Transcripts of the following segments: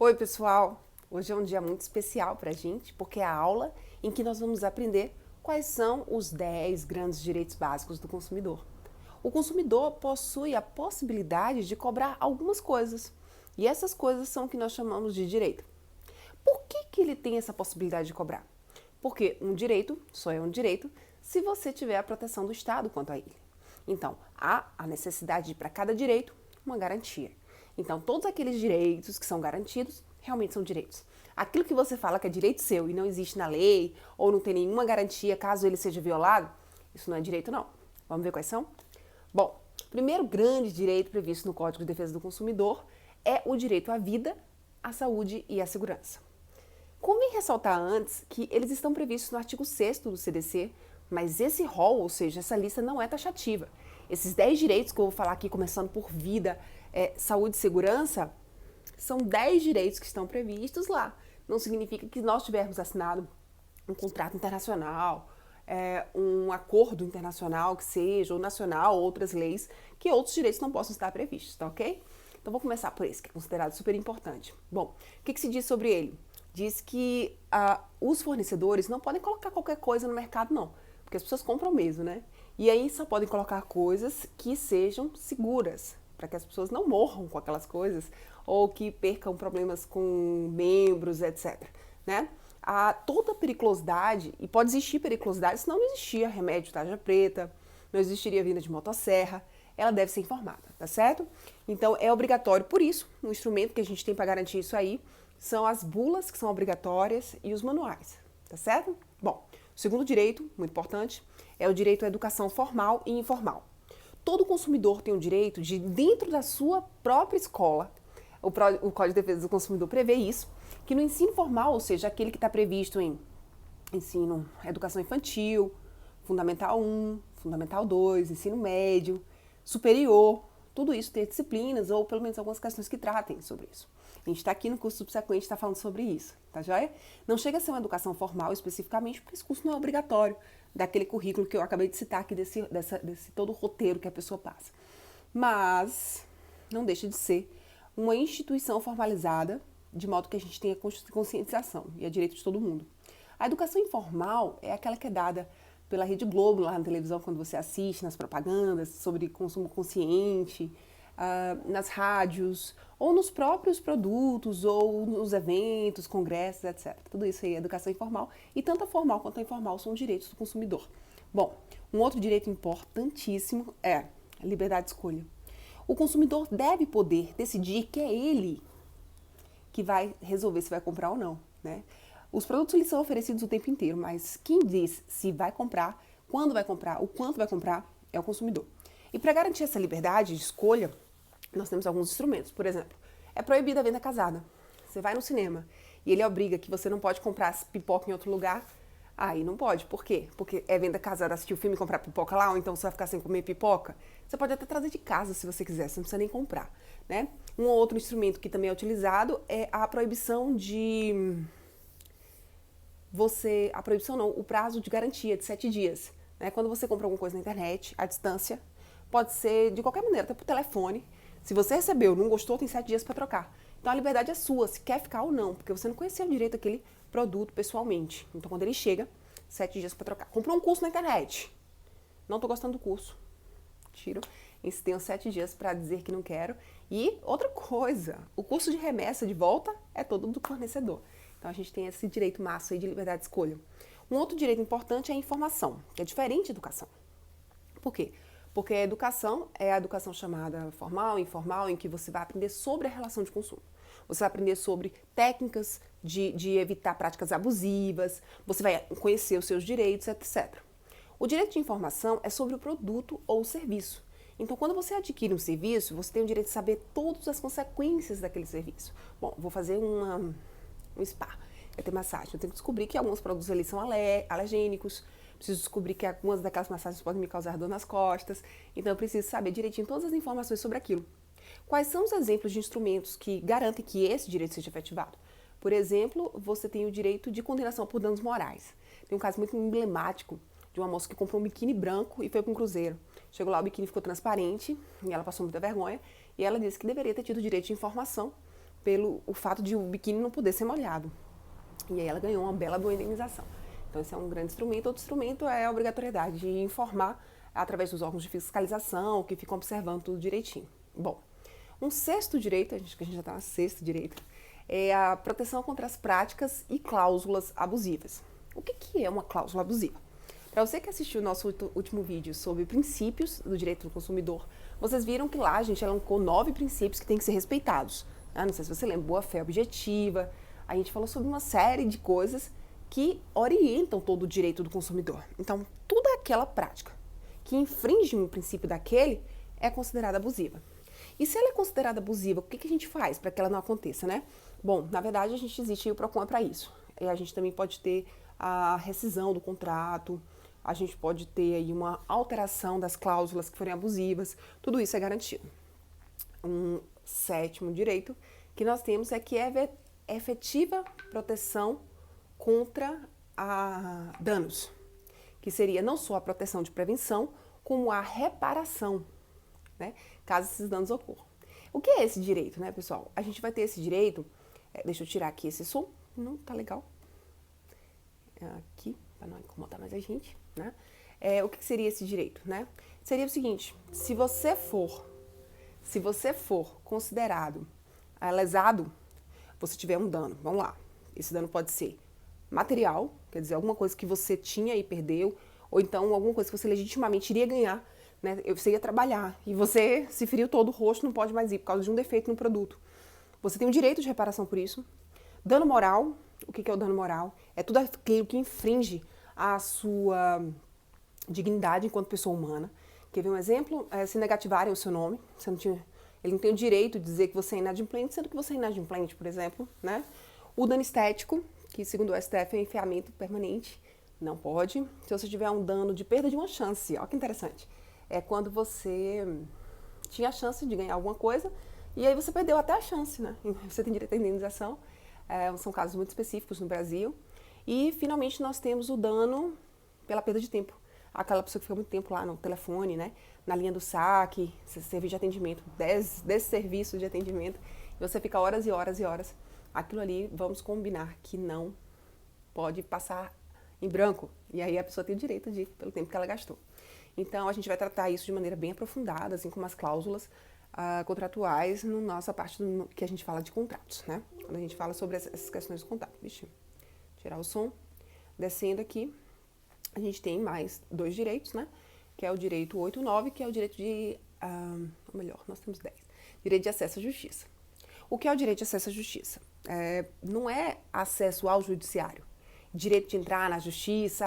Oi, pessoal! Hoje é um dia muito especial para a gente, porque é a aula em que nós vamos aprender quais são os 10 grandes direitos básicos do consumidor. O consumidor possui a possibilidade de cobrar algumas coisas, e essas coisas são o que nós chamamos de direito. Por que ele tem essa possibilidade de cobrar? Porque um direito só é um direito se você tiver a proteção do Estado quanto a ele. Então, há a necessidade de, para cada direito, uma garantia. Então, todos aqueles direitos que são garantidos, realmente são direitos. Aquilo que você fala que é direito seu e não existe na lei, ou não tem nenhuma garantia caso ele seja violado, isso não é direito não. Vamos ver quais são? Bom, o primeiro grande direito previsto no Código de Defesa do Consumidor é o direito à vida, à saúde e à segurança. Convém ressaltar antes que eles estão previstos no artigo 6º do CDC, mas esse rol, ou seja, essa lista não é taxativa. Esses 10 direitos que eu vou falar aqui, começando por vida, saúde e segurança, são 10 direitos que estão previstos lá. Não significa que nós tivermos assinado um contrato internacional, um acordo internacional que seja, ou nacional, ou outras leis, que outros direitos não possam estar previstos, tá ok? Então vou começar por esse, que é considerado super importante. Bom, o que se diz sobre ele? Diz que os fornecedores não podem colocar qualquer coisa no mercado, não, porque as pessoas compram mesmo, né? E aí só podem colocar coisas que sejam seguras, para que as pessoas não morram com aquelas coisas ou que percam problemas com membros, etc. Né? Há toda periculosidade, e pode existir periculosidade, senão não existia remédio tarja preta, não existiria vinda de motosserra, ela deve ser informada, tá certo? Então é obrigatório, por isso, o instrumento que a gente tem para garantir isso aí são as bulas que são obrigatórias e os manuais, tá certo? Bom, o segundo direito, muito importante, é o direito à educação formal e informal. Todo consumidor tem o direito de, dentro da sua própria escola, o Código de Defesa do Consumidor prevê isso, que no ensino formal, ou seja, aquele que está previsto em ensino, educação infantil, Fundamental 1, Fundamental 2, ensino médio, superior, tudo isso tem disciplinas ou pelo menos algumas questões que tratem sobre isso. A gente está aqui no curso subsequente, está falando sobre isso, tá joia? Não chega a ser uma educação formal especificamente, porque esse curso não é obrigatório daquele currículo que eu acabei de citar aqui, desse todo o roteiro que a pessoa passa. Mas não deixa de ser uma instituição formalizada, de modo que a gente tenha conscientização, e é direito de todo mundo. A educação informal é aquela que é dada pela Rede Globo, lá na televisão, quando você assiste, nas propagandas sobre consumo consciente, nas rádios, ou nos próprios produtos, ou nos eventos, congressos, etc. Tudo isso aí é educação informal, e tanto a formal quanto a informal são direitos do consumidor. Bom, um outro direito importantíssimo é a liberdade de escolha. O consumidor deve poder decidir que é ele que vai resolver se vai comprar ou não, né? Os produtos eles são oferecidos o tempo inteiro, mas quem diz se vai comprar, quando vai comprar, o quanto vai comprar, é o consumidor. E para garantir essa liberdade de escolha, nós temos alguns instrumentos. Por exemplo, é proibida a venda casada. Você vai no cinema e ele obriga que você não pode comprar pipoca em outro lugar, aí não pode. Por quê? Porque é venda casada, assistir o filme e comprar pipoca lá, ou então você vai ficar sem comer pipoca. Você pode até trazer de casa se você quiser, você não precisa nem comprar, né? Um outro instrumento que também é utilizado é a proibição de... o prazo de garantia de 7 dias. Né? Quando você compra alguma coisa na internet, à distância, pode ser de qualquer maneira, até por telefone. Se você recebeu, não gostou, tem 7 dias para trocar. Então a liberdade é sua, se quer ficar ou não, porque você não conheceu direito aquele produto pessoalmente. Então quando ele chega, 7 dias para trocar. Comprou um curso na internet, não estou gostando do curso, tiro. Tenho 7 dias para dizer que não quero. E outra coisa, o custo de remessa de volta é todo do fornecedor. Então a gente tem esse direito massa aí de liberdade de escolha. Um outro direito importante é a informação, que é diferente de educação. Por quê? Porque a educação é a educação chamada formal, informal, em que você vai aprender sobre a relação de consumo. Você vai aprender sobre técnicas de evitar práticas abusivas, você vai conhecer os seus direitos, etc. O direito de informação é sobre o produto ou o serviço. Então, quando você adquire um serviço, você tem o direito de saber todas as consequências daquele serviço. Bom, vou fazer um spa, vai ter massagem. Eu tenho que descobrir que alguns produtos ali são alergênicos, preciso descobrir que algumas daquelas massagens podem me causar dor nas costas, então eu preciso saber direitinho todas as informações sobre aquilo. Quais são os exemplos de instrumentos que garantem que esse direito seja efetivado? Por exemplo, você tem o direito de condenação por danos morais. Tem um caso muito emblemático de uma moça que comprou um biquíni branco e foi para um cruzeiro. Chegou lá, o biquíni ficou transparente e ela passou muita vergonha e ela disse que deveria ter tido direito de informação pelo o fato de o biquíni não poder ser molhado. E aí ela ganhou uma bela boa indenização. Então esse é um grande instrumento. Outro instrumento é a obrigatoriedade de informar através dos órgãos de fiscalização que ficam observando tudo direitinho. Bom, um sexto direito, que a gente já está na sexta direito, é a proteção contra as práticas e cláusulas abusivas. O que é uma cláusula abusiva? Para você que assistiu o nosso último vídeo sobre princípios do direito do consumidor, vocês viram que lá a gente elencou 9 princípios que têm que ser respeitados. Não sei se você lembra, boa-fé objetiva. A gente falou sobre uma série de coisas que orientam todo o direito do consumidor. Então, toda aquela prática que infringe um princípio daquele é considerada abusiva. E se ela é considerada abusiva, o que a gente faz para que ela não aconteça, né? Bom, na verdade, existe o PROCON para isso. E a gente também pode ter a rescisão do contrato, a gente pode ter aí uma alteração das cláusulas que forem abusivas, tudo isso é garantido. Um sétimo direito que nós temos é que é efetiva proteção contra danos, que seria não só a proteção de prevenção, como a reparação, né, caso esses danos ocorram. O que é esse direito, né, pessoal? A gente vai ter esse direito, deixa eu tirar aqui esse som, não tá legal, aqui, para não incomodar mais a gente, né? O que seria esse direito, né? Seria o seguinte, se você for considerado lesado, você tiver um dano, vamos lá, esse dano pode ser material, quer dizer, alguma coisa que você tinha e perdeu, ou então alguma coisa que você legitimamente iria ganhar, né? Você ia trabalhar e você se feriu todo o rosto, não pode mais ir por causa de um defeito no produto. Você tem o direito de reparação por isso. Dano moral, o que é o dano moral? É tudo aquilo que infringe a sua dignidade enquanto pessoa humana. Quer ver um exemplo? Se negativarem o seu nome, ele não tem o direito de dizer que você é inadimplente, sendo que você é inadimplente, por exemplo, né? O dano estético, que segundo o STF é enfiamento permanente, não pode. Se você tiver um dano de perda de uma chance, ó que interessante, é quando você tinha a chance de ganhar alguma coisa e aí você perdeu até a chance, né? Você tem direito à indenização, são casos muito específicos no Brasil. E finalmente nós temos o dano pela perda de tempo. Aquela pessoa que fica muito tempo lá no telefone, né? Na linha do saque, serviço de atendimento, 10 serviços de atendimento, e você fica horas e horas e horas. Aquilo ali, vamos combinar que não pode passar em branco. E aí a pessoa tem o direito de ir pelo tempo que ela gastou. Então, a gente vai tratar isso de maneira bem aprofundada, assim como as cláusulas contratuais, na nossa parte que a gente fala de contratos, né? Quando a gente fala sobre essas questões do contrato. Deixa eu tirar o som. Descendo aqui, a gente tem mais 2 direitos, né? Que é o direito 8 e 9, que é o direito de... ou melhor, nós temos 10. Direito de acesso à justiça. O que é o direito de acesso à justiça? Não é acesso ao judiciário. Direito de entrar na justiça,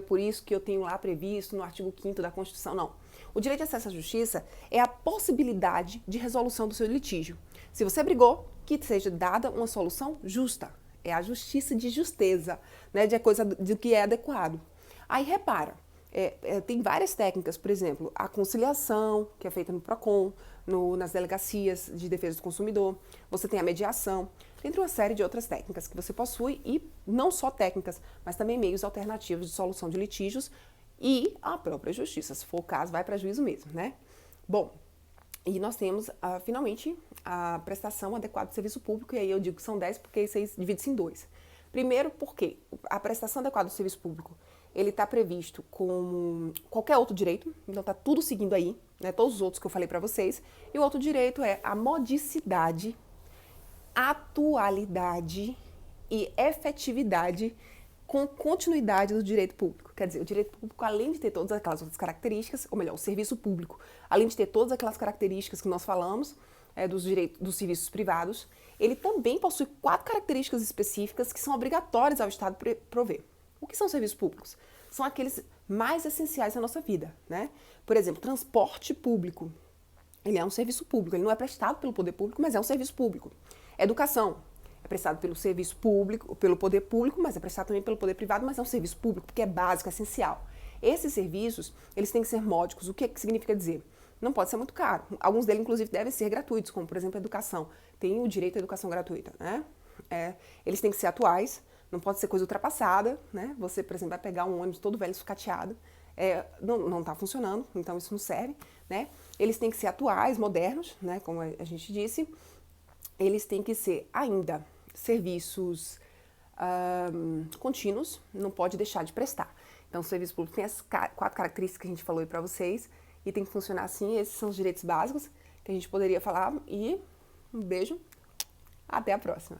por isso que eu tenho lá previsto no artigo 5º da Constituição, não. O direito de acesso à justiça é a possibilidade de resolução do seu litígio. Se você brigou, que seja dada uma solução justa. É a justiça de justeza, né, de coisa do que é adequado. Aí repara, tem várias técnicas, por exemplo, a conciliação, que é feita no PROCON, nas delegacias de defesa do consumidor, você tem a mediação, entre uma série de outras técnicas que você possui, e não só técnicas, mas também meios alternativos de solução de litígios e a própria justiça, se for o caso, vai para juízo mesmo, né? Bom, e nós temos, finalmente, a prestação adequada de serviço público, e aí eu digo que são 10 porque isso aí divide-se em 2. Primeiro, porque a prestação adequada do serviço público, ele está previsto como qualquer outro direito, então está tudo seguindo aí, né, todos os outros que eu falei para vocês. E o outro direito é a modicidade, atualidade e efetividade com continuidade do direito público. Quer dizer, o direito público, além de ter todas aquelas outras características, ou melhor, o serviço público, além de ter todas aquelas características que nós falamos, dos serviços privados, ele também possui 4 características específicas que são obrigatórias ao Estado prover. O que são serviços públicos? São aqueles mais essenciais na nossa vida, né? Por exemplo, transporte público. Ele é um serviço público, ele não é prestado pelo poder público, mas é um serviço público. Educação é prestado pelo serviço público, pelo poder público, mas é prestado também pelo poder privado, mas é um serviço público, porque é básico, é essencial. Esses serviços, eles têm que ser módicos. O que significa dizer? Não pode ser muito caro. Alguns deles, inclusive, devem ser gratuitos, como, por exemplo, a educação. Tem o direito à educação gratuita, né? Eles têm que ser atuais, não pode ser coisa ultrapassada, né? Você, por exemplo, vai pegar um ônibus todo velho sucateado, não está funcionando, então isso não serve, né? Eles têm que ser atuais, modernos, né? Como a gente disse. eles têm que ser ainda serviços contínuos, não pode deixar de prestar. Então, o serviço público tem essas 4 características que a gente falou aí para vocês e tem que funcionar assim. Esses são os direitos básicos que a gente poderia falar. E um beijo, até a próxima!